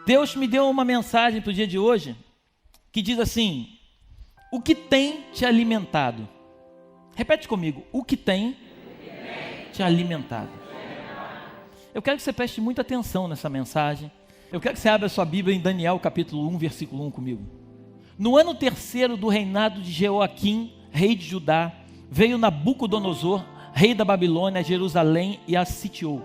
Deus me deu uma mensagem para o dia de hoje que diz assim: o que tem te alimentado? Repete comigo: o que tem te alimentado? Eu quero que você preste muita atenção nessa mensagem. Eu quero que você abra a sua Bíblia em Daniel capítulo 1, versículo 1 comigo. No ano terceiro do reinado de Jeoaquim, rei de Judá, veio Nabucodonosor, rei da Babilônia, a Jerusalém e a sitiou.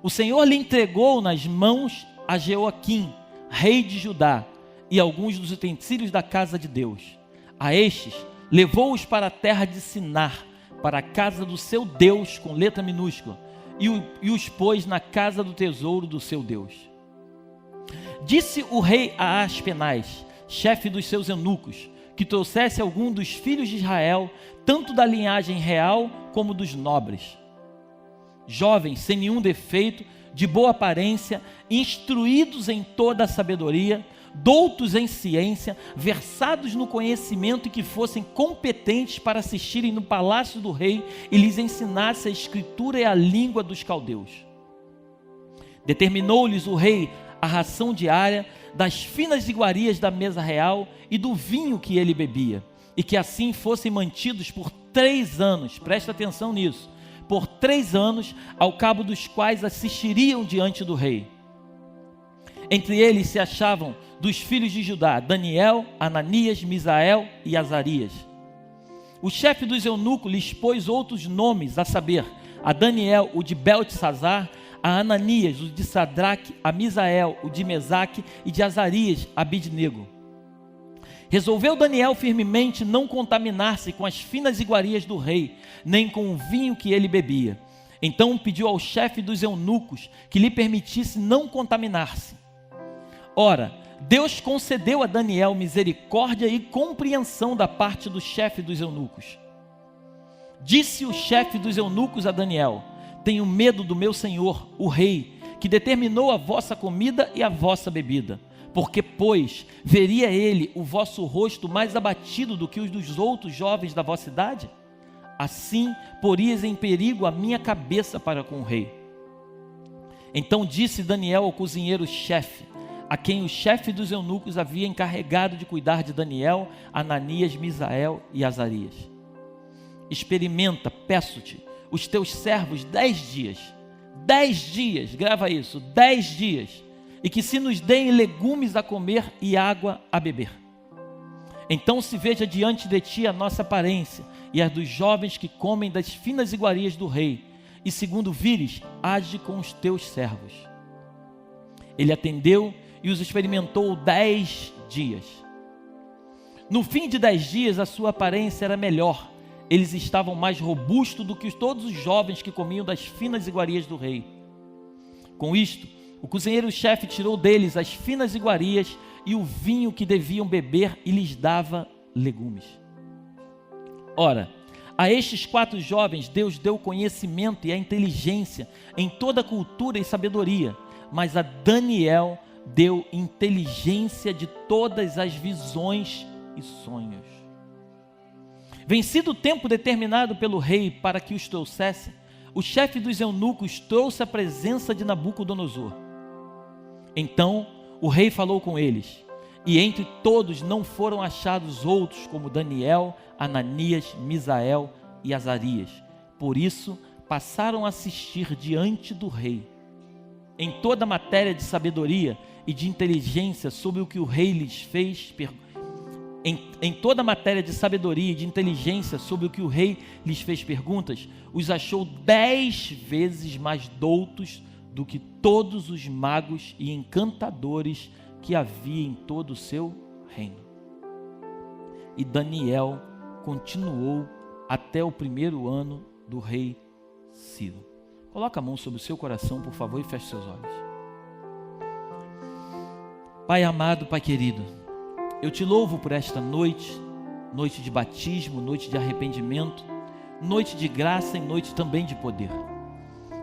O Senhor lhe entregou nas mãos a Jeoaquim, rei de Judá, e alguns dos utensílios da casa de Deus. A estes, levou-os para a terra de Sinar, para a casa do seu Deus, com letra minúscula, e os pôs na casa do tesouro do seu Deus. Disse o rei a Aspenaz, chefe dos seus eunucos, que trouxesse algum dos filhos de Israel, tanto da linhagem real como dos nobres. Jovens, sem nenhum defeito, de boa aparência, instruídos em toda a sabedoria, doutos em ciência, versados no conhecimento e que fossem competentes para assistirem no palácio do rei e lhes ensinasse a escritura e a língua dos caldeus. Determinou-lhes o rei a ração diária das finas iguarias da mesa real e do vinho que ele bebia, e que assim fossem mantidos por 3 anos, presta atenção nisso, por 3 anos, ao cabo dos quais assistiriam diante do rei. Entre eles se achavam dos filhos de Judá, Daniel, Ananias, Misael e Azarias. O chefe dos eunucos lhes pôs outros nomes, a saber, a Daniel, o de Beltesazar, a Ananias, o de Sadraque, a Misael, o de Mesaque, e de Azarias, Abidnego. Resolveu Daniel firmemente não contaminar-se com as finas iguarias do rei, nem com o vinho que ele bebia. Então pediu ao chefe dos eunucos que lhe permitisse não contaminar-se. Ora, Deus concedeu a Daniel misericórdia e compreensão da parte do chefe dos eunucos. Disse o chefe dos eunucos a Daniel: tenho medo do meu senhor, o rei, que determinou a vossa comida e a vossa bebida. Porque, pois, veria ele o vosso rosto mais abatido do que os dos outros jovens da vossa idade? Assim, porias em perigo a minha cabeça para com o rei. Então disse Daniel ao cozinheiro-chefe, a quem o chefe dos eunucos havia encarregado de cuidar de Daniel, Ananias, Misael e Azarias: experimenta, peço-te, os teus servos 10 dias, 10 dias, grava isso, 10 dias, e que se nos deem legumes a comer e água a beber. Então se veja diante de ti a nossa aparência e a dos jovens que comem das finas iguarias do rei, e segundo vires, age com os teus servos. Ele atendeu e os experimentou 10 dias. No fim de 10 dias a sua aparência era melhor. Eles estavam mais robustos do que todos os jovens que comiam das finas iguarias do rei. Com isto, o cozinheiro-chefe tirou deles as finas iguarias e o vinho que deviam beber e lhes dava legumes. Ora, a estes 4 jovens Deus deu conhecimento e a inteligência em toda a cultura e sabedoria, mas a Daniel deu inteligência de todas as visões e sonhos. Vencido o tempo determinado pelo rei para que os trouxesse, o chefe dos eunucos trouxe a presença de Nabucodonosor. Então o rei falou com eles, e entre todos não foram achados outros como Daniel, Ananias, Misael e Azarias. Por isso passaram a assistir diante do rei. Em toda matéria de sabedoria e de inteligência sobre o que o rei lhes fez Em toda matéria de sabedoria e de inteligência sobre o que o rei lhes fez perguntas, os achou 10 vezes mais doutos do que todos os magos e encantadores que havia em todo o seu reino. E Daniel continuou até o 1º ano do rei Ciro. Coloca a mão sobre o seu coração, por favor, e feche seus olhos. Pai amado, Pai querido, eu te louvo por esta noite, noite de batismo, noite de arrependimento, noite de graça e noite também de poder.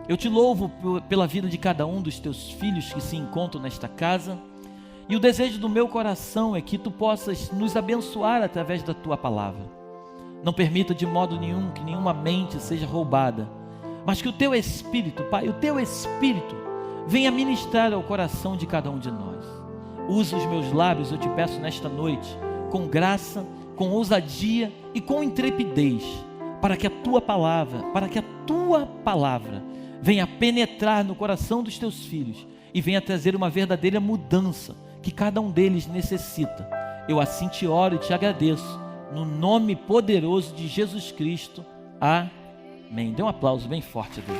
Eu te louvo pela vida de cada um dos teus filhos que se encontram nesta casa, e o desejo do meu coração é que tu possas nos abençoar através da tua palavra. Não permita de modo nenhum que nenhuma mente seja roubada, mas que o teu Espírito, Pai, o teu Espírito venha ministrar ao coração de cada um de nós. Usa os meus lábios, eu te peço nesta noite, com graça, com ousadia e com intrepidez, para que a tua palavra venha penetrar no coração dos teus filhos e venha trazer uma verdadeira mudança que cada um deles necessita. Eu assim te oro e te agradeço, no nome poderoso de Jesus Cristo. Amém. Dê um aplauso bem forte a Deus.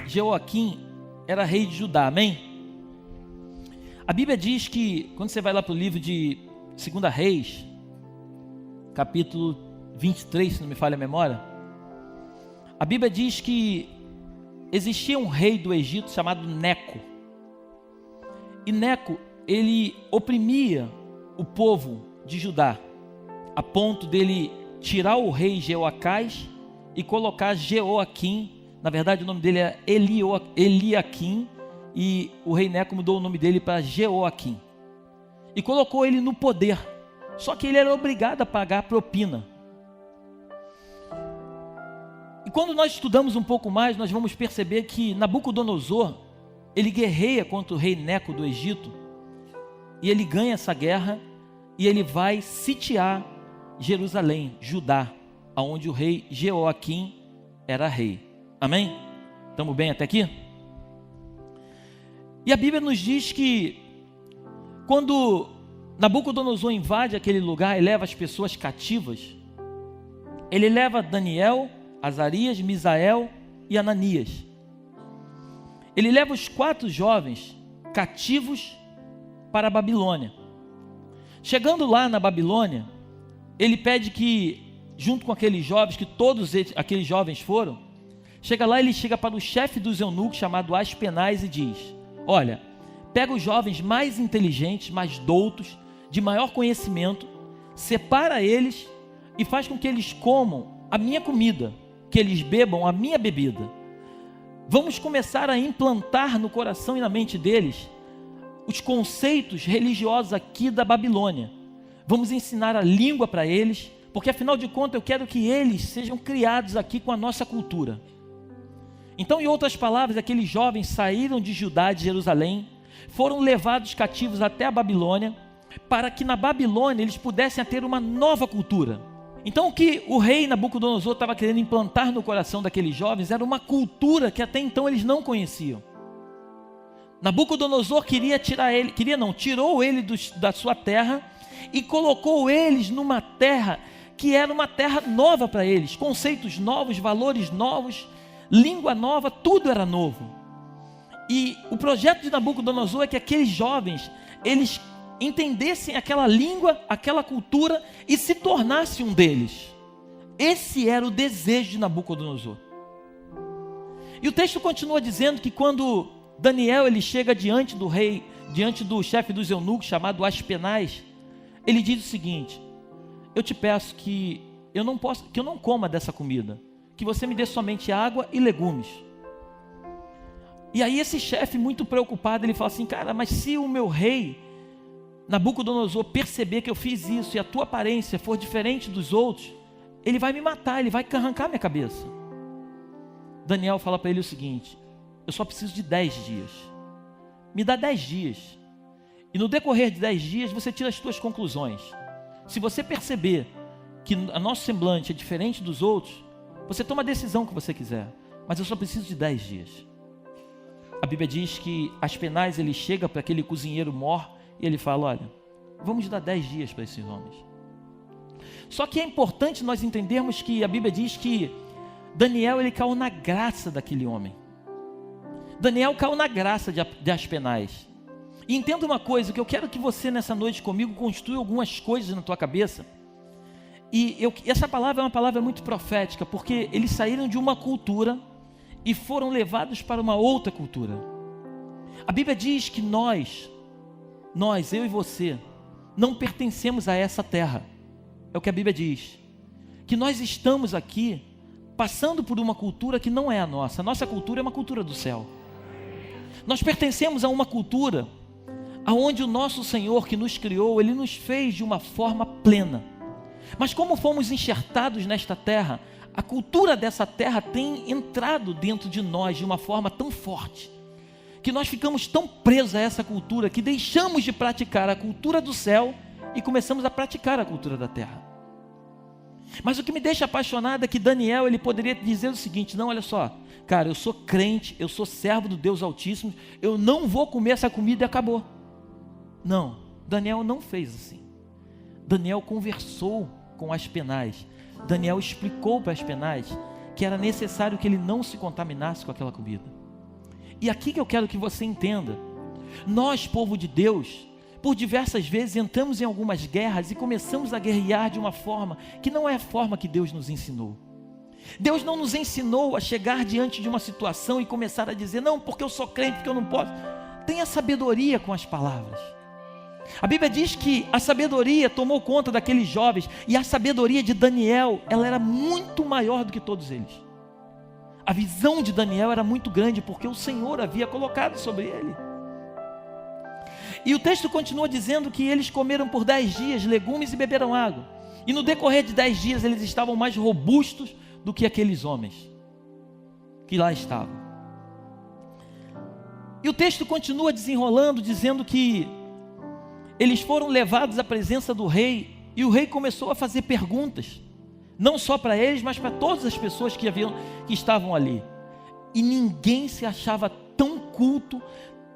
Jeoaquim era rei de Judá, amém? A Bíblia diz que, quando você vai lá para o livro de 2 Reis, capítulo 23, se não me falha a memória, a Bíblia diz que existia um rei do Egito chamado Neco. E Neco, ele oprimia o povo de Judá, a ponto dele tirar o rei Jeoacás e colocar Jeoaquim. Na verdade o nome dele é Eliaquim, e o rei Neco mudou o nome dele para Jeoaquim. E colocou ele no poder, só que ele era obrigado a pagar propina. E quando nós estudamos um pouco mais, nós vamos perceber que Nabucodonosor, ele guerreia contra o rei Neco do Egito, e ele ganha essa guerra, e ele vai sitiar Jerusalém, Judá, onde o rei Jeoaquim era rei. Amém? Estamos bem até aqui? E a Bíblia nos diz que quando Nabucodonosor invade aquele lugar e leva as pessoas cativas, ele leva Daniel, Azarias, Misael e Ananias. Ele leva os 4 jovens cativos para a Babilônia. Chegando lá na Babilônia, ele pede que, junto com aqueles jovens, que todos aqueles jovens foram, chega lá, ele chega para o chefe dos eunucos, chamado Aspenaz, e diz: olha, pega os jovens mais inteligentes, mais doutos, de maior conhecimento, separa eles e faz com que eles comam a minha comida, que eles bebam a minha bebida. Vamos começar a implantar no coração e na mente deles os conceitos religiosos aqui da Babilônia. Vamos ensinar a língua para eles, porque afinal de contas eu quero que eles sejam criados aqui com a nossa cultura. Então, em outras palavras, aqueles jovens saíram de Judá, de Jerusalém, foram levados cativos até a Babilônia, para que na Babilônia eles pudessem ter uma nova cultura. Então, o que o rei Nabucodonosor estava querendo implantar no coração daqueles jovens era uma cultura que até então eles não conheciam. Nabucodonosor tirou ele da sua terra e colocou eles numa terra que era uma terra nova para eles, conceitos novos, valores novos, língua nova, tudo era novo. E o projeto de Nabucodonosor é que aqueles jovens, eles entendessem aquela língua, aquela cultura e se tornassem um deles. Esse era o desejo de Nabucodonosor. E o texto continua dizendo que quando Daniel ele chega diante do rei, diante do chefe dos eunucos, chamado Aspenaz, ele diz o seguinte: eu te peço que eu não coma dessa comida, que você me dê somente água e legumes. E aí esse chefe, muito preocupado, ele fala assim: cara, mas se o meu rei Nabucodonosor perceber que eu fiz isso e a tua aparência for diferente dos outros, ele vai me matar, ele vai arrancar minha cabeça. Daniel fala para ele o seguinte: eu só preciso de 10 dias, me dá 10 dias, e no decorrer de 10 dias você tira as tuas conclusões. Se você perceber que o nosso semblante é diferente dos outros, você toma a decisão que você quiser, mas eu só preciso de 10 dias. A Bíblia diz que Aspenaz ele chega para aquele cozinheiro mor e ele fala: olha, vamos dar 10 dias para esses homens. Só que é importante nós entendermos que a Bíblia diz que Daniel ele caiu na graça daquele homem. Daniel caiu na graça de Aspenaz. E entenda uma coisa, que eu quero que você nessa noite comigo construa algumas coisas na tua cabeça. E essa palavra é uma palavra muito profética, porque eles saíram de uma cultura e foram levados para uma outra cultura. A Bíblia diz que nós, eu e você, não pertencemos a essa terra. É o que a Bíblia diz. Que nós estamos aqui passando por uma cultura que não é a nossa. A nossa cultura é uma cultura do céu. Nós pertencemos a uma cultura onde o nosso Senhor que nos criou, Ele nos fez de uma forma plena. Mas como fomos enxertados nesta terra, a cultura dessa terra tem entrado dentro de nós de uma forma tão forte, que nós ficamos tão presos a essa cultura, que deixamos de praticar a cultura do céu e começamos a praticar a cultura da terra. Mas o que me deixa apaixonado é que Daniel, ele poderia dizer o seguinte: não, olha só, cara, eu sou crente, eu sou servo do Deus Altíssimo, eu não vou comer essa comida e acabou. Não, Daniel não fez assim. Daniel conversou com Aspenaz. Daniel explicou para Aspenaz que era necessário que ele não se contaminasse com aquela comida. E aqui que eu quero que você entenda: nós, povo de Deus, por diversas vezes entramos em algumas guerras e começamos a guerrear de uma forma que não é a forma que Deus nos ensinou. Deus não nos ensinou a chegar diante de uma situação e começar a dizer: não, porque eu sou crente, porque eu não posso. Tenha sabedoria com as palavras. A Bíblia diz que a sabedoria tomou conta daqueles jovens, e a sabedoria de Daniel, ela era muito maior do que todos eles. A visão de Daniel era muito grande, porque o Senhor havia colocado sobre ele. E o texto continua dizendo que eles comeram por 10 dias legumes e beberam água. E no decorrer de 10 dias eles estavam mais robustos do que aqueles homens que lá estavam. E o texto continua desenrolando, dizendo que eles foram levados à presença do rei, e o rei começou a fazer perguntas, não só para eles, mas para todas as pessoas que estavam ali. E ninguém se achava tão culto,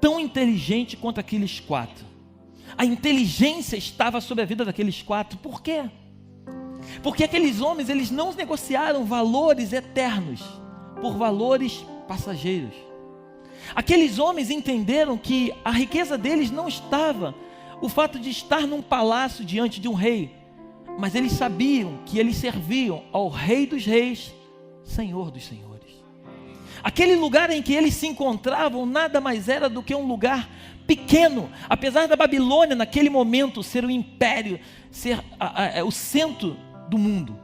tão inteligente quanto aqueles 4. A inteligência estava sobre a vida daqueles 4. Por quê? Porque aqueles homens, eles não negociaram valores eternos por valores passageiros. Aqueles homens entenderam que a riqueza deles não estava o fato de estar num palácio diante de um rei, mas eles sabiam que eles serviam ao Rei dos Reis, Senhor dos Senhores. Aquele lugar em que eles se encontravam nada mais era do que um lugar pequeno, apesar da Babilônia naquele momento ser o império, ser o centro do mundo.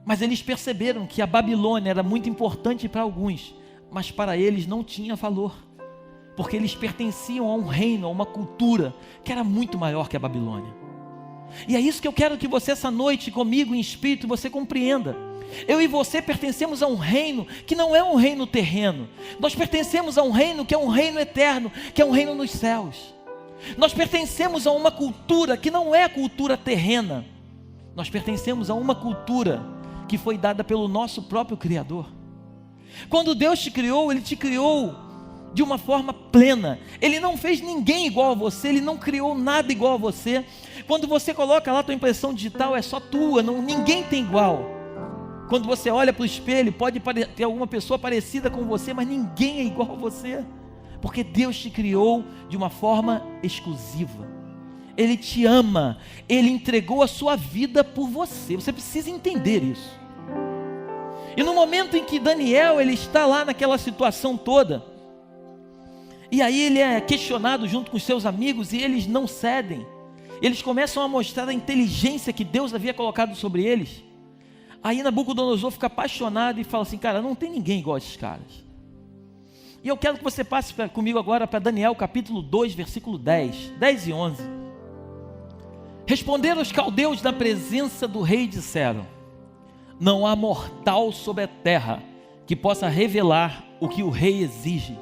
Mas eles perceberam que a Babilônia era muito importante para alguns, mas para eles não tinha valor, porque eles pertenciam a um reino, a uma cultura que era muito maior que a Babilônia. E é isso que eu quero que você essa noite comigo em espírito você compreenda. Eu e você pertencemos a um reino que não é um reino terreno. Nós pertencemos a um reino que é um reino eterno, que é um reino nos céus. Nós pertencemos a uma cultura que não é a cultura terrena. Nós pertencemos a uma cultura que foi dada pelo nosso próprio Criador. Quando Deus te criou, Ele te criou de uma forma plena. Ele não fez ninguém igual a você, Ele não criou nada igual a você. Quando você coloca lá a tua impressão digital, é só tua, ninguém tem igual. Quando você olha para o espelho, pode ter alguma pessoa parecida com você, mas ninguém é igual a você, porque Deus te criou de uma forma exclusiva. Ele te ama, Ele entregou a sua vida por você. Você precisa entender isso. E no momento em que Daniel, ele está lá naquela situação toda, e aí ele é questionado junto com os seus amigos, e eles não cedem. Eles começam a mostrar a inteligência que Deus havia colocado sobre eles. Aí Nabucodonosor fica apaixonado e fala assim: cara, não tem ninguém igual a esses caras. E eu quero que você passe comigo agora para Daniel capítulo 2, versículo 10 e 11. Responderam os caldeus na presença do rei e disseram: não há mortal sobre a terra que possa revelar o que o rei exige,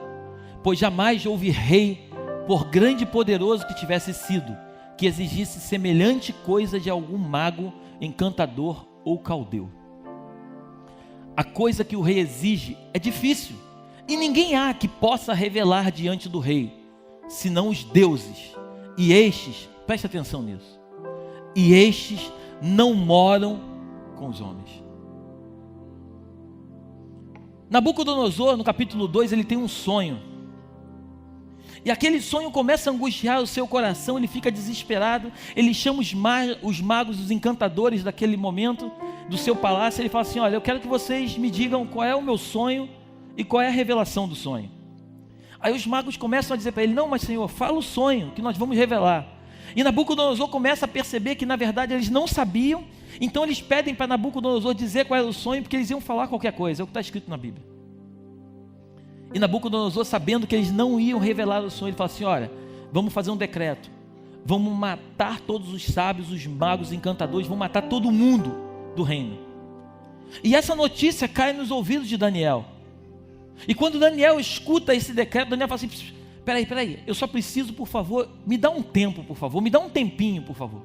pois jamais houve rei, por grande e poderoso que tivesse sido, que exigisse semelhante coisa de algum mago, encantador ou caldeu. A coisa que o rei exige é difícil, e ninguém há que possa revelar diante do rei, senão os deuses, e estes, preste atenção nisso, e estes não moram com os homens. Nabucodonosor, no capítulo 2, ele tem um sonho, e aquele sonho começa a angustiar o seu coração. Ele fica desesperado, ele chama os magos, os encantadores daquele momento, do seu palácio. Ele fala assim: olha, eu quero que vocês me digam qual é o meu sonho e qual é a revelação do sonho. Aí os magos começam a dizer para ele: não, mas Senhor, fala o sonho que nós vamos revelar. E Nabucodonosor começa a perceber que na verdade eles não sabiam. Então eles pedem para Nabucodonosor dizer qual era o sonho, porque eles iam falar qualquer coisa. É o que está escrito na Bíblia. E Nabucodonosor, sabendo que eles não iam revelar o sonho, ele fala assim: olha, vamos fazer um decreto, vamos matar todos os sábios, os magos, os encantadores, vamos matar todo mundo do reino. E essa notícia cai nos ouvidos de Daniel. E quando Daniel escuta esse decreto, Daniel fala assim: peraí, eu só preciso, por favor, me dá um tempo, por favor, me dá um tempinho, por favor.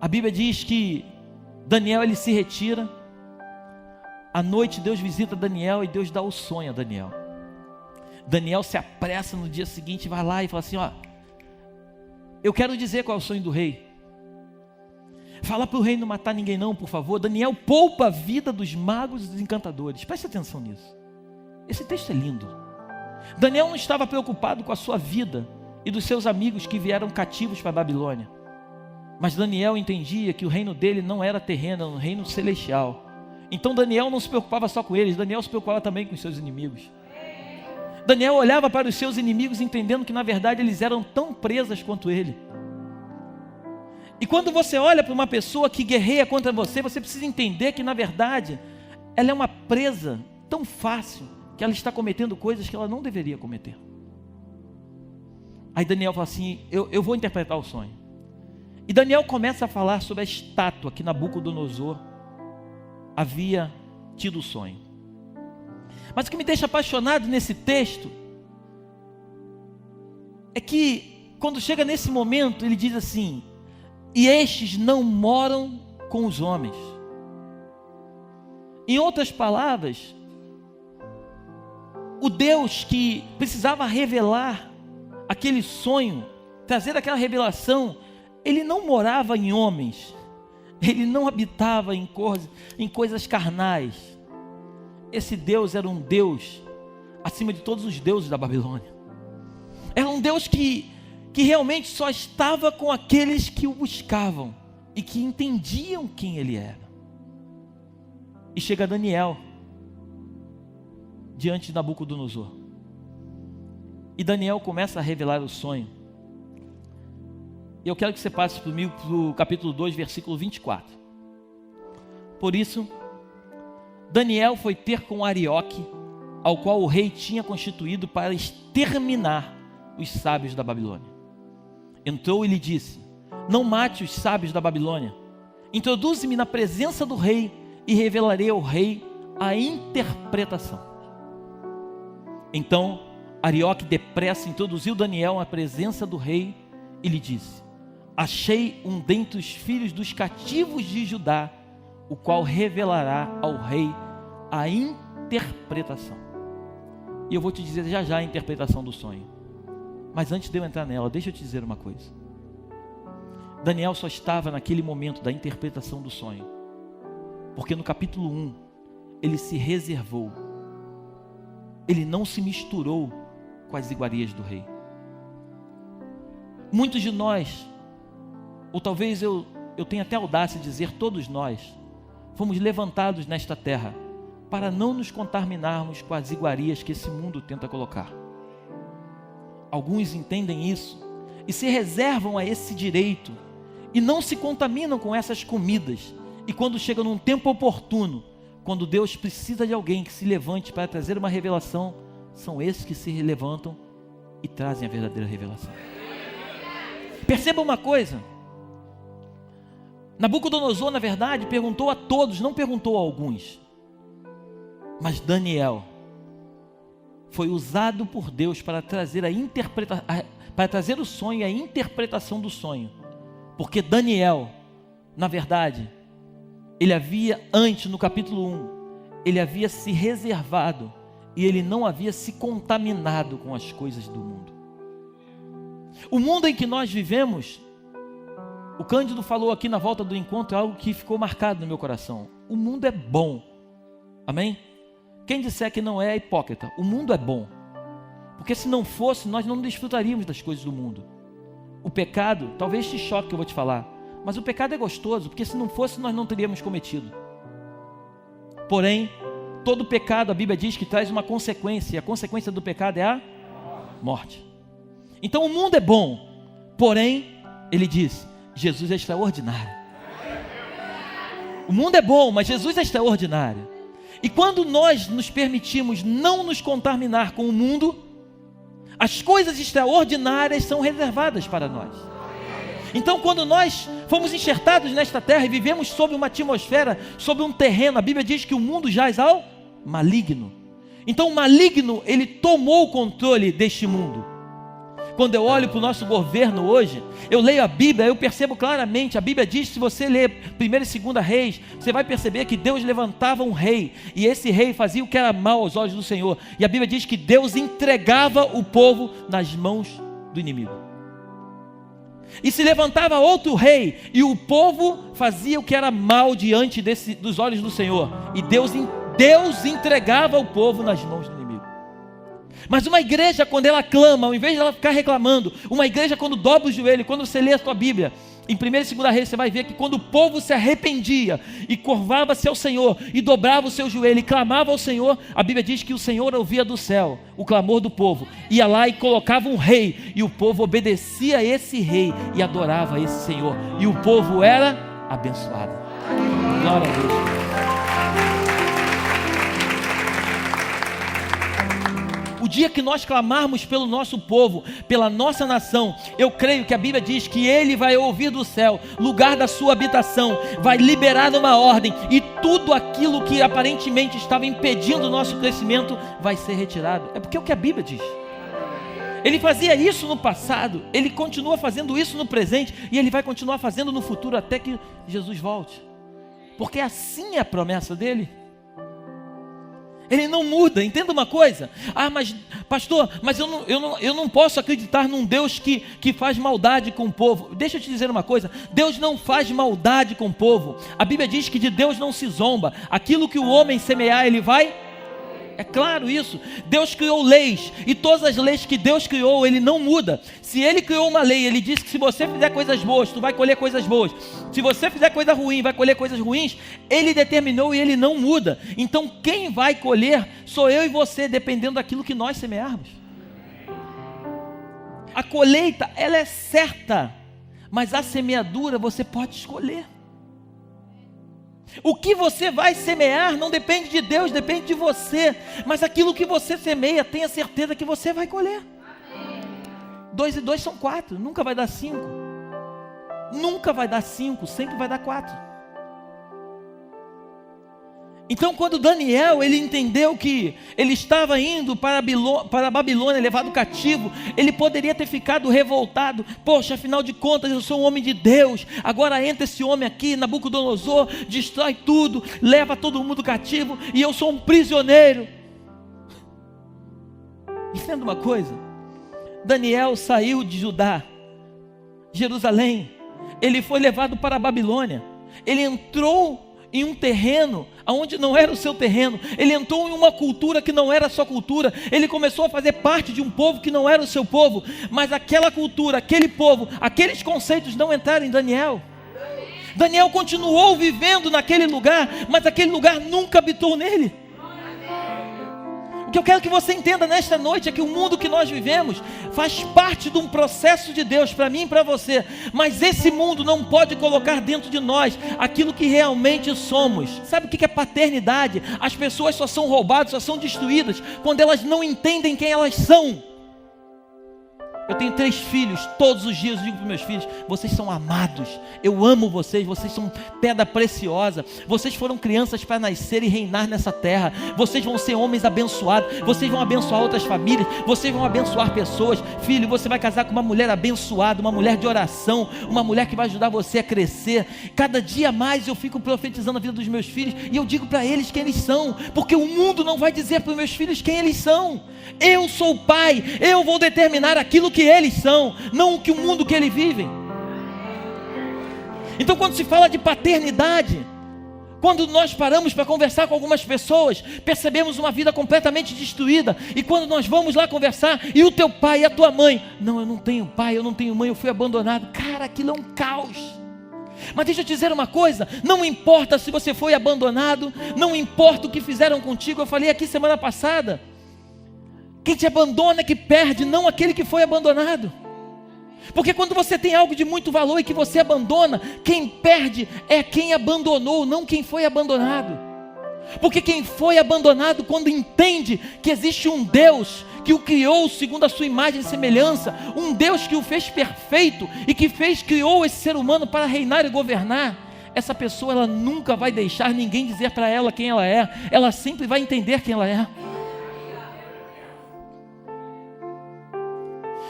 A Bíblia diz que Daniel, ele se retira. À noite Deus visita Daniel e Deus dá o sonho a Daniel. Daniel se apressa no dia seguinte, vai lá e fala assim: eu quero dizer qual é o sonho do rei. Fala para o rei não matar ninguém não, por favor. Daniel poupa a vida dos magos e dos encantadores. Preste atenção nisso. Esse texto é lindo. Daniel não estava preocupado com a sua vida e dos seus amigos que vieram cativos para a Babilônia. Mas Daniel entendia que o reino dele não era terreno, era um reino celestial. Então Daniel não se preocupava só com eles, Daniel se preocupava também com os seus inimigos. Daniel olhava para os seus inimigos entendendo que na verdade eles eram tão presas quanto ele. E quando você olha para uma pessoa que guerreia contra você, você precisa entender que na verdade ela é uma presa tão fácil que ela está cometendo coisas que ela não deveria cometer. Aí Daniel fala assim: eu vou interpretar o sonho. E Daniel começa a falar sobre a estátua que Nabucodonosor havia tido o sonho. Mas o que me deixa apaixonado nesse texto é que quando chega nesse momento ele diz assim: e estes não moram com os homens. Em outras palavras, o Deus que precisava revelar aquele sonho, trazer aquela revelação, ele não morava em homens, ele não habitava em coisas carnais. Esse Deus era um Deus acima de todos os deuses da Babilônia. Era um Deus que realmente só estava com aqueles que o buscavam e que entendiam quem ele era. E chega Daniel diante de Nabucodonosor. E Daniel começa a revelar o sonho. E eu quero que você passe comigo para o capítulo 2, versículo 24. Por isso, Daniel foi ter com Arioque, ao qual o rei tinha constituído para exterminar os sábios da Babilônia. Entrou e lhe disse: não mate os sábios da Babilônia. Introduze-me na presença do rei e revelarei ao rei a interpretação. Então Arioque depressa introduziu Daniel na presença do rei e lhe disse: achei um dentre os filhos dos cativos de Judá, o qual revelará ao rei a interpretação. E eu vou te dizer já a interpretação do sonho. Mas antes de eu entrar nela, deixa eu te dizer uma coisa. Daniel só estava naquele momento da interpretação do sonho porque no capítulo 1 ele se reservou, ele não se misturou com as iguarias do rei. Muitos de nós, ou talvez eu tenha até audácia de dizer todos nós, fomos levantados nesta terra para não nos contaminarmos com as iguarias que esse mundo tenta colocar. Alguns entendem isso e se reservam a esse direito e não se contaminam com essas comidas. E quando chega num tempo oportuno, quando Deus precisa de alguém que se levante para trazer uma revelação, são esses que se levantam e trazem a verdadeira revelação. Perceba uma coisa: Nabucodonosor, na verdade, perguntou a todos, não perguntou a alguns. Mas Daniel foi usado por Deus para trazer para trazer o sonho e a interpretação do sonho. Porque Daniel, na verdade, ele havia antes, no capítulo 1, ele havia se reservado e ele não havia se contaminado com as coisas do mundo. O mundo em que nós vivemos, o Cândido falou aqui na volta do encontro algo que ficou marcado no meu coração. O mundo é bom, amém? Quem disser que não é hipócrita. O mundo é bom, porque se não fosse, nós não desfrutaríamos das coisas do mundo. O pecado, talvez te choque que eu vou te falar, mas o pecado é gostoso, porque se não fosse, nós não teríamos cometido. Porém, todo pecado, a Bíblia diz que traz uma consequência, e a consequência do pecado é a morte. Então o mundo é bom, porém, ele diz, Jesus é extraordinário. O mundo é bom, mas Jesus é extraordinário. E quando nós nos permitimos não nos contaminar com o mundo, as coisas extraordinárias são reservadas para nós. Então, quando nós fomos enxertados nesta terra e vivemos sob uma atmosfera, sob um terreno, a Bíblia diz que o mundo jaz ao maligno. Então o maligno, ele tomou o controle deste mundo. Quando eu olho para o nosso governo hoje, eu leio a Bíblia, eu percebo claramente, a Bíblia diz, se você ler 1 e 2 Reis, você vai perceber que Deus levantava um rei, e esse rei fazia o que era mal aos olhos do Senhor, e a Bíblia diz que Deus entregava o povo nas mãos do inimigo. E se levantava outro rei, e o povo fazia o que era mal diante dos olhos do Senhor, e Deus entregava o povo nas mãos do inimigo. Mas uma igreja, quando ela clama, ao invés de ela ficar reclamando, uma igreja quando dobra o joelho, quando você lê a sua Bíblia, em 1 e 2 Reis, você vai ver que quando o povo se arrependia e curvava-se ao Senhor e dobrava o seu joelho e clamava ao Senhor, a Bíblia diz que o Senhor ouvia do céu o clamor do povo, ia lá e colocava um rei, e o povo obedecia a esse rei e adorava esse Senhor, e o povo era abençoado. Glória a Deus. O dia que nós clamarmos pelo nosso povo, pela nossa nação, eu creio que a Bíblia diz que Ele vai ouvir do céu, lugar da sua habitação, vai liberar uma ordem, e tudo aquilo que aparentemente estava impedindo o nosso crescimento vai ser retirado. É porque é o que a Bíblia diz. Ele fazia isso no passado, Ele continua fazendo isso no presente, e Ele vai continuar fazendo no futuro até que Jesus volte. Porque assim é a promessa dEle. Ele não muda. Entenda uma coisa: mas pastor, mas eu não posso acreditar num Deus que faz maldade com o povo. Deixa eu te dizer uma coisa: Deus não faz maldade com o povo. A Bíblia diz que de Deus não se zomba. Aquilo que o homem semear, ele vai... É claro isso. Deus criou leis, e todas as leis que Deus criou, Ele não muda. Se Ele criou uma lei, Ele diz que se você fizer coisas boas, tu vai colher coisas boas. Se você fizer coisa ruim, vai colher coisas ruins. Ele determinou e Ele não muda. Então quem vai colher sou eu e você, dependendo daquilo que nós semearmos. A colheita, ela é certa, mas a semeadura você pode escolher. O que você vai semear não depende de Deus, depende de você. Mas aquilo que você semeia, tenha certeza que você vai colher. 2 e 2 são 4, nunca vai dar 5. Nunca vai dar 5, sempre vai dar 4. Então, quando Daniel, ele entendeu que ele estava indo para a Babilônia, levado cativo, ele poderia ter ficado revoltado. Poxa, afinal de contas, eu sou um homem de Deus. Agora entra esse homem aqui, Nabucodonosor, destrói tudo, leva todo mundo cativo, e eu sou um prisioneiro. Entenda uma coisa: Daniel saiu de Judá, Jerusalém, ele foi levado para a Babilônia, ele entrou em um terreno onde não era o seu terreno, ele entrou em uma cultura que não era a sua cultura, ele começou a fazer parte de um povo que não era o seu povo, mas aquela cultura, aquele povo, aqueles conceitos não entraram em Daniel. Daniel continuou vivendo naquele lugar, mas aquele lugar nunca habitou nele. O que eu quero que você entenda nesta noite é que o mundo que nós vivemos faz parte de um processo de Deus para mim e para você, mas esse mundo não pode colocar dentro de nós aquilo que realmente somos. Sabe o que é paternidade? As pessoas só são roubadas, só são destruídas quando elas não entendem quem elas são. Eu tenho 3 filhos, todos os dias eu digo para meus filhos: vocês são amados, eu amo vocês, vocês são pedra preciosa, vocês foram crianças para nascer e reinar nessa terra, vocês vão ser homens abençoados, vocês vão abençoar outras famílias, vocês vão abençoar pessoas. Filho, você vai casar com uma mulher abençoada, uma mulher de oração, uma mulher que vai ajudar você a crescer. Cada dia mais eu fico profetizando a vida dos meus filhos, e eu digo para eles quem eles são, porque o mundo não vai dizer para os meus filhos quem eles são. Eu sou o pai, eu vou determinar aquilo que eles são, não o que o mundo que eles vivem. Então, quando se fala de paternidade, quando nós paramos para conversar com algumas pessoas, percebemos uma vida completamente destruída, e quando nós vamos lá conversar, e o teu pai e a tua mãe: não, eu não tenho pai, eu não tenho mãe, eu fui abandonado. Cara, aquilo é um caos. Mas deixa eu te dizer uma coisa: não importa se você foi abandonado, não importa o que fizeram contigo. Eu falei aqui semana passada, quem te abandona é que perde, não aquele que foi abandonado. Porque quando você tem algo de muito valor e que você abandona, quem perde é quem abandonou, não quem foi abandonado. Porque quem foi abandonado, quando entende que existe um Deus que o criou segundo a sua imagem e semelhança, um Deus que o fez perfeito e que criou esse ser humano para reinar e governar, essa pessoa ela nunca vai deixar ninguém dizer para ela quem ela sempre vai entender quem ela é.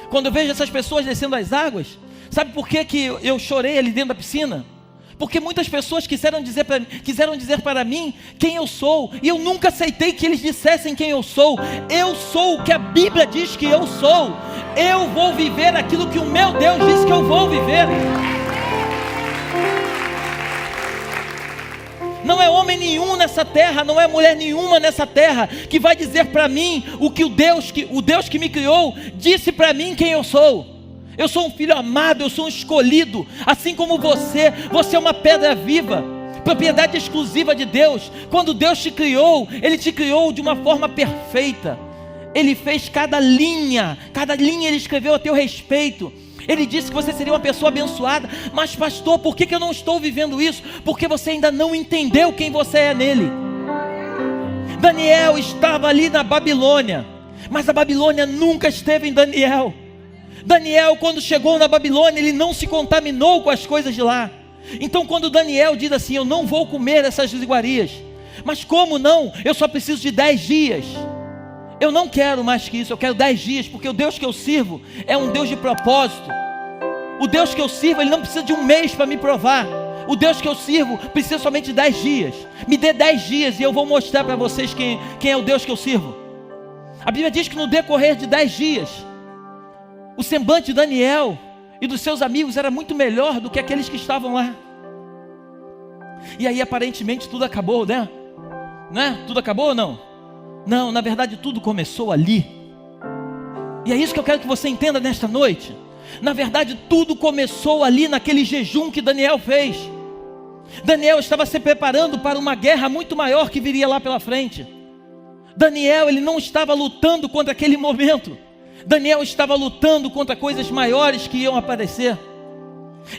Quando eu vejo essas pessoas descendo as águas, sabe por que eu chorei ali dentro da piscina? Porque muitas pessoas quiseram dizer para mim quem eu sou, e eu nunca aceitei que eles dissessem quem eu sou. Eu sou o que a Bíblia diz que eu sou. Eu vou viver aquilo que o meu Deus disse que eu vou viver. Não é homem nenhum nessa terra, não é mulher nenhuma nessa terra que vai dizer para mim o que o Deus que me criou disse para mim quem eu sou. Eu sou um filho amado, eu sou um escolhido, assim como você é uma pedra viva, propriedade exclusiva de Deus. Quando Deus te criou, Ele te criou de uma forma perfeita. Ele fez cada linha Ele escreveu a teu respeito. Ele disse que você seria uma pessoa abençoada. Mas pastor, por que eu não estou vivendo isso? Porque você ainda não entendeu quem você é nele. Daniel estava ali na Babilônia, mas a Babilônia nunca esteve em Daniel. Daniel, quando chegou na Babilônia, ele não se contaminou com as coisas de lá. Então quando Daniel diz assim: eu não vou comer essas iguarias. Mas como não? Eu só preciso de 10 dias. Eu não quero mais que isso, eu quero 10 dias, porque o Deus que eu sirvo é um Deus de propósito. O Deus que eu sirvo, Ele não precisa de um mês para me provar. O Deus que eu sirvo precisa somente de 10 dias. Me dê 10 dias e eu vou mostrar para vocês quem é o Deus que eu sirvo. A Bíblia diz que no decorrer de 10 dias, o semblante de Daniel e dos seus amigos era muito melhor do que aqueles que estavam lá. E aí aparentemente tudo acabou, né? Tudo acabou ou não? Não, na verdade tudo começou ali. E é isso que eu quero que você entenda nesta noite. Na verdade tudo começou ali naquele jejum que Daniel fez. Daniel estava se preparando para uma guerra muito maior que viria lá pela frente. Daniel, ele não estava lutando contra aquele momento. Daniel estava lutando contra coisas maiores que iam aparecer.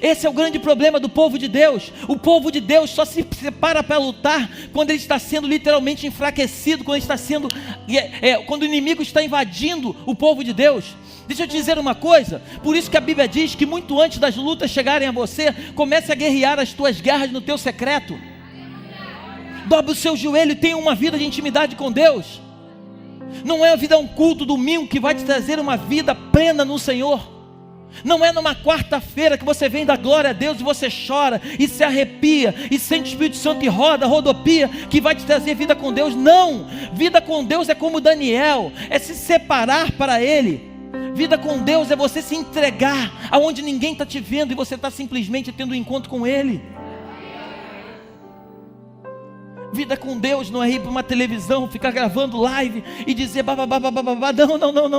Esse é o grande problema do povo de Deus. O povo de Deus só se prepara para lutar quando ele está sendo literalmente enfraquecido, quando o inimigo está invadindo o povo de Deus. Deixa eu te dizer uma coisa. Por isso que a Bíblia diz que muito antes das lutas chegarem a você, comece a guerrear as tuas guerras no teu secreto. Dobre o seu joelho e tenha uma vida de intimidade com Deus. Não é a vida, um culto domingo que vai te trazer uma vida plena no Senhor. Não é numa quarta-feira que você vem dar glória a Deus e você chora e se arrepia e sente o Espírito Santo e rodopia, que vai te trazer vida com Deus. Não, vida com Deus é como Daniel, é se separar para Ele. Vida com Deus é você se entregar aonde ninguém está te vendo e você está simplesmente tendo um encontro com Ele. Vida com Deus não é ir para uma televisão, ficar gravando live e dizer bababá.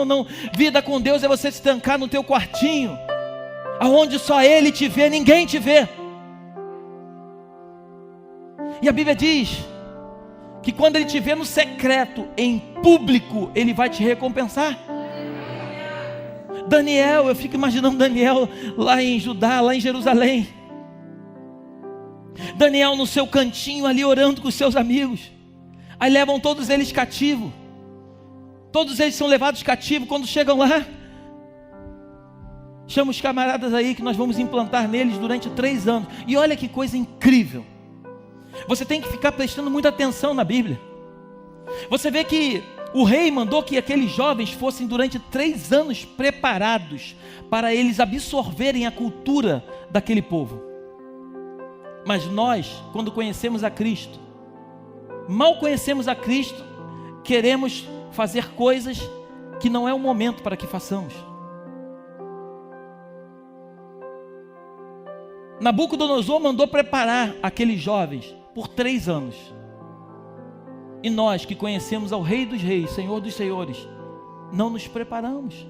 Não. Vida com Deus é você se trancar no teu quartinho, aonde só Ele te vê, ninguém te vê. E a Bíblia diz que quando Ele te vê no secreto, em público, Ele vai te recompensar. Daniel, eu fico imaginando Daniel lá em Judá, lá em Jerusalém. Daniel no seu cantinho ali orando com os seus amigos. Aí levam todos eles cativos. Todos eles são levados cativos. Quando chegam lá, chama os camaradas aí que nós vamos implantar neles durante 3 anos. E olha que coisa incrível. Você tem que ficar prestando muita atenção na Bíblia. Você vê que o rei mandou que aqueles jovens fossem durante 3 anos preparados para eles absorverem a cultura daquele povo. Mas nós, quando conhecemos a Cristo, mal conhecemos a Cristo, queremos fazer coisas que não é o momento para que façamos. Nabucodonosor mandou preparar aqueles jovens por 3 anos. E nós que conhecemos ao Rei dos Reis, Senhor dos Senhores, não nos preparamos.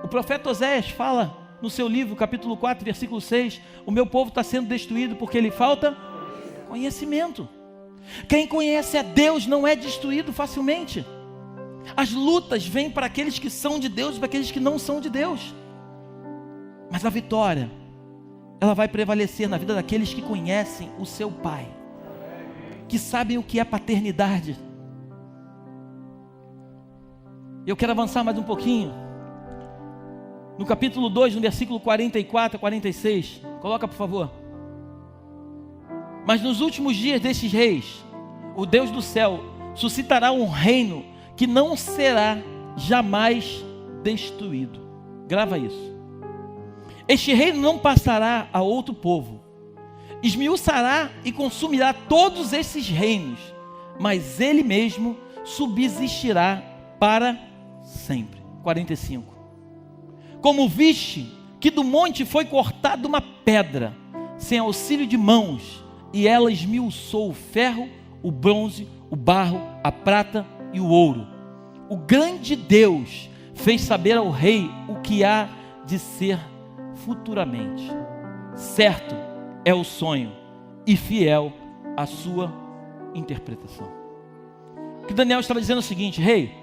O profeta Oséias fala no seu livro, capítulo 4, versículo 6, o meu povo está sendo destruído porque lhe falta conhecimento. Quem conhece a Deus não é destruído facilmente. As lutas vêm para aqueles que são de Deus e para aqueles que não são de Deus. Mas a vitória, ela vai prevalecer na vida daqueles que conhecem o seu Pai. que sabem o que é paternidade. Eu quero avançar mais um pouquinho. No capítulo 2, no versículo 44 a 46. Coloca, por favor. Mas nos últimos dias destes reis, o Deus do céu suscitará um reino que não será jamais destruído. Grava isso. Este reino não passará a outro povo. Esmiuçará e consumirá todos esses reinos, mas ele mesmo subsistirá para sempre. 45. Como viste que do monte foi cortada uma pedra, sem auxílio de mãos, e ela esmiuçou o ferro, o bronze, o barro, a prata e o ouro. O grande Deus fez saber ao rei o que há de ser futuramente. Certo é o sonho e fiel a sua interpretação. O que Daniel estava dizendo é o seguinte: rei,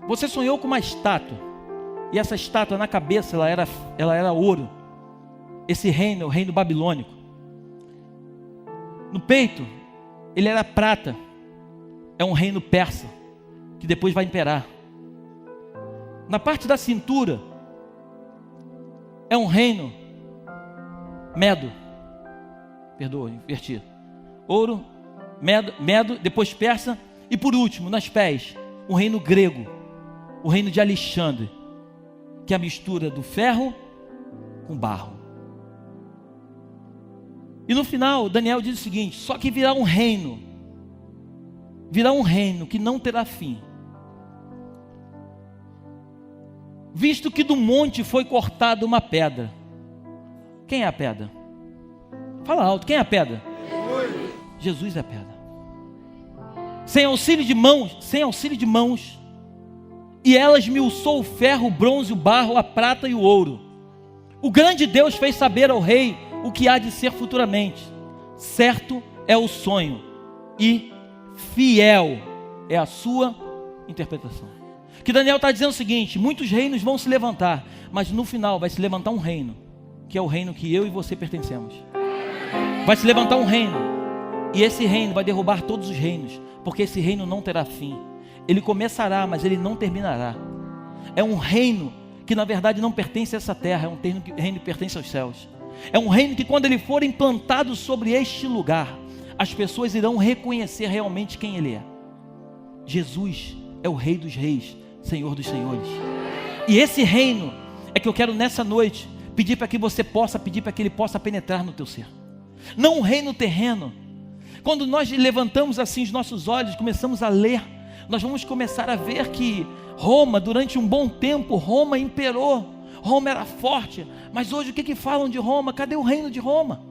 você sonhou com uma estátua, e essa estátua na cabeça ela era ouro. Esse reino é o reino babilônico. No peito ele era prata, é um reino persa que depois vai imperar. Na parte da cintura é um reino medo, perdoa, inverti, ouro, medo, depois persa, e por último, nas pés, o reino grego, o reino de Alexandre, que é a mistura do ferro com barro. E no final, Daniel diz o seguinte: só que virá um reino que não terá fim, visto que do monte foi cortada uma pedra. Quem é a pedra? Fala alto, quem é a pedra? Jesus é a pedra. Sem auxílio de mãos, e ela esmiuçou o ferro, o bronze, o barro, a prata e o ouro. O grande Deus fez saber ao rei o que há de ser futuramente. Certo é o sonho e fiel é a sua interpretação. Que Daniel está dizendo o seguinte: muitos reinos vão se levantar, mas no final vai se levantar um reino, que é o reino que eu e você pertencemos. Vai se levantar um reino, e esse reino vai derrubar todos os reinos, porque esse reino não terá fim. Ele começará, mas ele não terminará. É um reino que na verdade não pertence a essa terra, é um reino que pertence aos céus. É um reino que quando ele for implantado sobre este lugar, as pessoas irão reconhecer realmente quem ele é. Jesus é o Rei dos Reis, Senhor dos Senhores. E esse reino é que eu quero nessa noite pedir para que você possa pedir para que ele possa penetrar no teu ser. Não um reino terreno. Quando nós levantamos assim os nossos olhos, começamos a ler, nós vamos começar a ver que Roma, durante um bom tempo, Roma imperou. Roma era forte, mas hoje o que falam de Roma? Cadê o reino de Roma?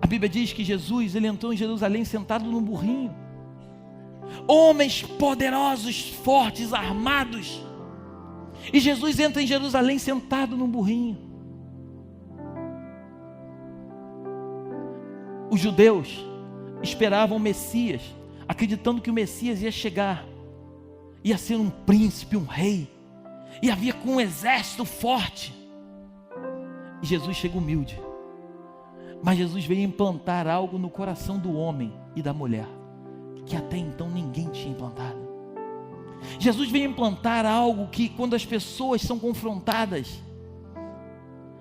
A Bíblia diz que Jesus, ele entrou em Jerusalém sentado num burrinho. Homens poderosos, fortes, armados. E Jesus entra em Jerusalém sentado num burrinho. Os judeus esperavam o Messias, acreditando que o Messias ia chegar, ia ser um príncipe, um rei, e havia com um exército forte. E Jesus chega humilde, mas Jesus veio implantar algo no coração do homem e da mulher, que até então ninguém tinha implantado. Jesus veio implantar algo que quando as pessoas são confrontadas,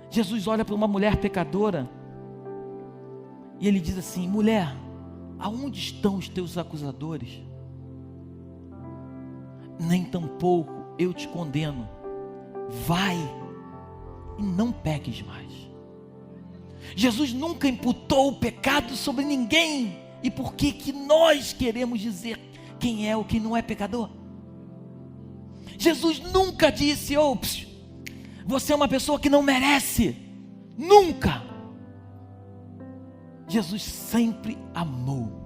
Jesus olha para uma mulher pecadora, e ele diz assim: mulher, aonde estão os teus acusadores? Nem tampouco eu te condeno, vai e não peques mais. Jesus nunca imputou o pecado sobre ninguém. E por que nós queremos dizer quem é ou quem não é pecador? Jesus nunca disse: você é uma pessoa que não merece. Nunca. Jesus sempre amou.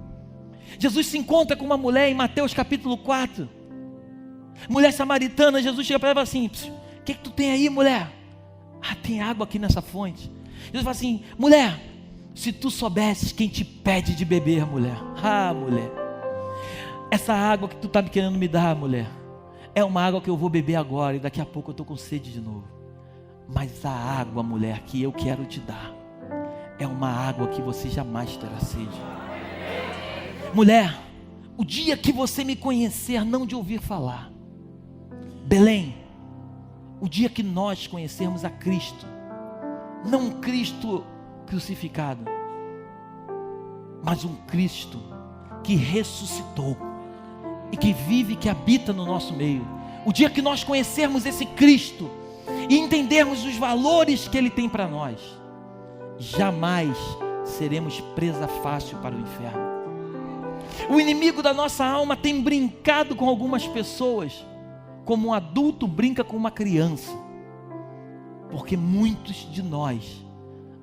Jesus se encontra com uma mulher em Mateus capítulo 4. Mulher samaritana. Jesus chega para ela e fala assim: o que tu tem aí, mulher? Tem água aqui nessa fonte. Jesus fala assim: mulher, se tu soubesses quem te pede de beber, mulher. Mulher, essa água que tu está querendo me dar, mulher, é uma água que eu vou beber agora, e daqui a pouco eu estou com sede de novo. Mas a água, mulher, que eu quero te dar, é uma água que você jamais terá sede. Mulher, o dia que você me conhecer, não de ouvir falar. Belém, o dia que nós conhecermos a Cristo, não um Cristo crucificado, mas um Cristo que ressuscitou e que vive, que habita no nosso meio. O dia que nós conhecermos esse Cristo e entendermos os valores que Ele tem para nós, jamais seremos presa fácil para o inferno. O inimigo da nossa alma tem brincado com algumas pessoas, como um adulto brinca com uma criança, porque muitos de nós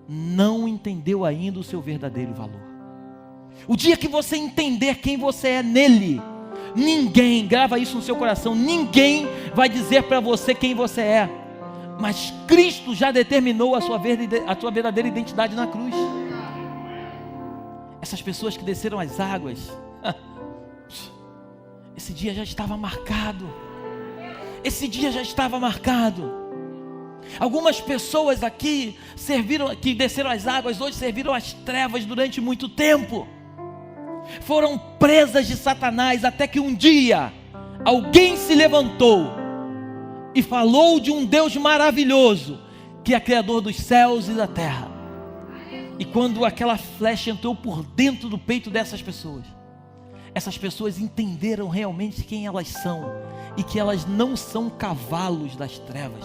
não entendeu ainda o seu verdadeiro valor. O dia que você entender quem você é nele, ninguém, grava isso no seu coração, ninguém vai dizer para você quem você é, mas Cristo já determinou a sua verdadeira identidade na cruz. Essas pessoas que desceram as águas, esse dia já estava marcado. Esse dia já estava marcado. Algumas pessoas aqui que desceram as águas, hoje serviram as trevas durante muito tempo. Foram presas de Satanás, até que um dia alguém se levantou e falou de um Deus maravilhoso, que é criador dos céus e da terra. E quando aquela flecha entrou por dentro do peito dessas pessoas, essas pessoas entenderam realmente quem elas são, e que elas não são cavalos das trevas,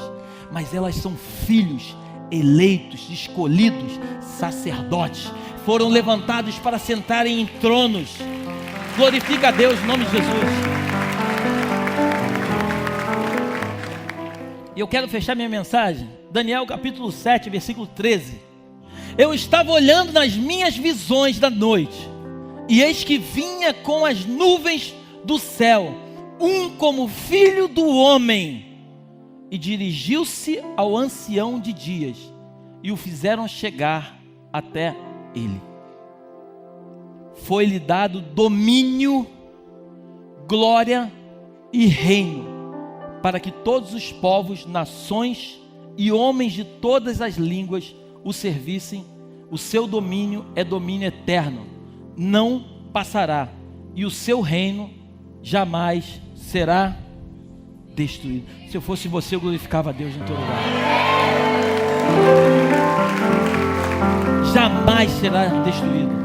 mas elas são filhos eleitos, escolhidos, sacerdotes, foram levantados para sentarem em tronos. Glorifica a Deus em nome de Jesus. E eu quero fechar minha mensagem, Daniel capítulo 7, versículo 13. Eu estava olhando nas minhas visões da noite, e eis que vinha com as nuvens do céu, um como filho do homem, e dirigiu-se ao ancião de dias, e o fizeram chegar até ele. Foi-lhe dado domínio, glória e reino, para que todos os povos, nações e homens de todas as línguas o servissem. O seu domínio é domínio eterno, não passará, e o seu reino jamais será destruído. Se eu fosse você, eu glorificava a Deus em todo lugar. Jamais será destruído.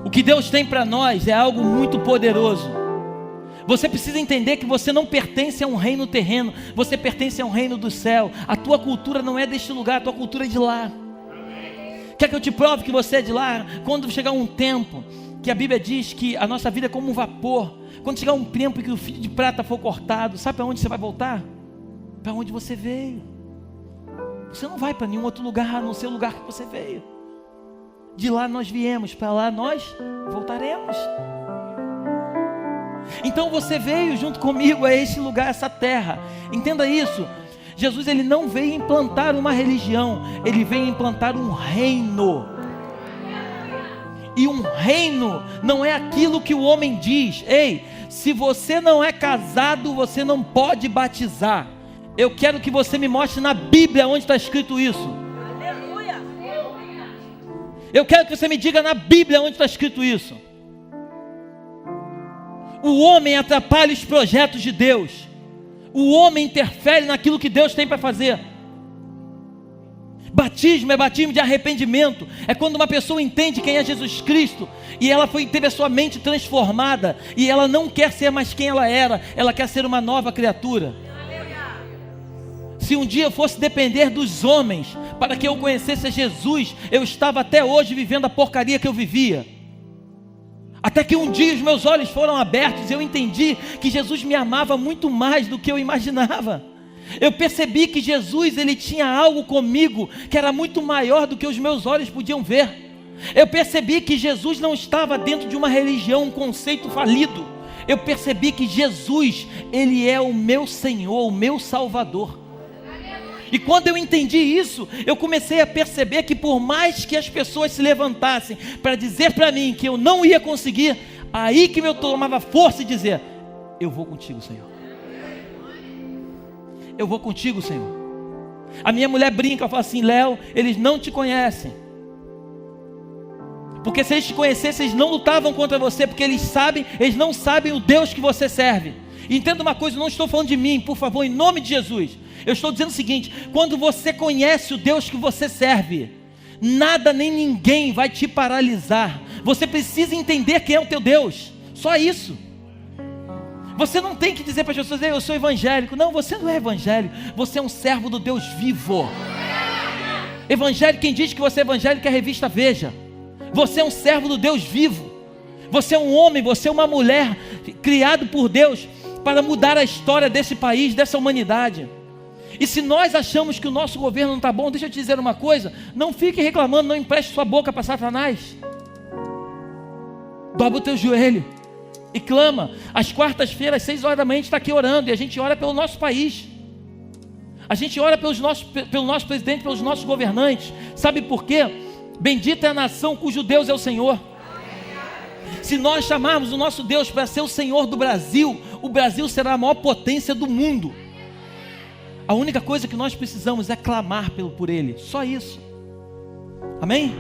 O que Deus tem para nós é algo muito poderoso. Você precisa entender que você não pertence a um reino terreno, você pertence a um reino do céu. A tua cultura não é deste lugar, a tua cultura é de lá. Quer que eu te prove que você é de lá? Quando chegar um tempo que a Bíblia diz que a nossa vida é como um vapor, quando chegar um tempo que o fio de prata for cortado, sabe para onde você vai voltar? Para onde você veio. Você não vai para nenhum outro lugar, a não ser o lugar que você veio. De lá nós viemos, para lá nós voltaremos. Então você veio junto comigo a este lugar, essa terra. Entenda isso. Jesus, ele não veio implantar uma religião, ele veio implantar um reino. E um reino não é aquilo que o homem diz. Ei, se você não é casado, você não pode batizar. Eu quero que você me mostre na Bíblia onde está escrito isso. Aleluia. Eu quero que você me diga na Bíblia onde está escrito isso. O homem atrapalha os projetos de Deus. O homem interfere naquilo que Deus tem para fazer. Batismo é batismo de arrependimento. É quando uma pessoa entende quem é Jesus Cristo e ela teve a sua mente transformada e ela não quer ser mais quem ela era, ela quer ser uma nova criatura. Se um dia eu fosse depender dos homens para que eu conhecesse a Jesus, eu estava até hoje vivendo a porcaria que eu vivia. Até que um dia os meus olhos foram abertos e eu entendi que Jesus me amava muito mais do que eu imaginava. Eu percebi que Jesus, ele tinha algo comigo que era muito maior do que os meus olhos podiam ver. Eu percebi que Jesus não estava dentro de uma religião, um conceito falido. Eu percebi que Jesus, ele é o meu Senhor, o meu Salvador. E quando eu entendi isso, eu comecei a perceber que por mais que as pessoas se levantassem para dizer para mim que eu não ia conseguir, aí que eu tomava força e dizer: eu vou contigo, Senhor. Eu vou contigo, Senhor. A minha mulher brinca, ela fala assim: Léo, eles não te conhecem, Porque se eles te conhecessem, eles não lutavam contra você, porque eles não sabem o Deus que você serve. Entenda uma coisa, eu não estou falando de mim, por favor, em nome de Jesus. Eu estou dizendo o seguinte: quando você conhece o Deus que você serve, nada nem ninguém vai te paralisar. Você precisa entender quem é o teu Deus, só isso. Você não tem que dizer para as pessoas: eu sou evangélico. Não, você não é evangélico, você é um servo do Deus vivo. Evangélico, quem diz que você é evangélico é a revista Veja. Você é um servo do Deus vivo. Você é um homem, você é uma mulher criado por Deus para mudar a história desse país, dessa humanidade. E se nós achamos que o nosso governo não está bom, deixa eu te dizer uma coisa: não fique reclamando, não empreste sua boca para Satanás. Dobra o teu joelho e clama. Às quartas-feiras, 6 horas da manhã, a gente está aqui orando, e a gente ora pelo nosso país. A gente ora pelo nosso presidente, pelos nossos governantes. Sabe por quê? Bendita é a nação cujo Deus é o Senhor. Se nós chamarmos o nosso Deus para ser o Senhor do Brasil, o Brasil será a maior potência do mundo. A única coisa que nós precisamos é clamar por Ele, só isso. Amém?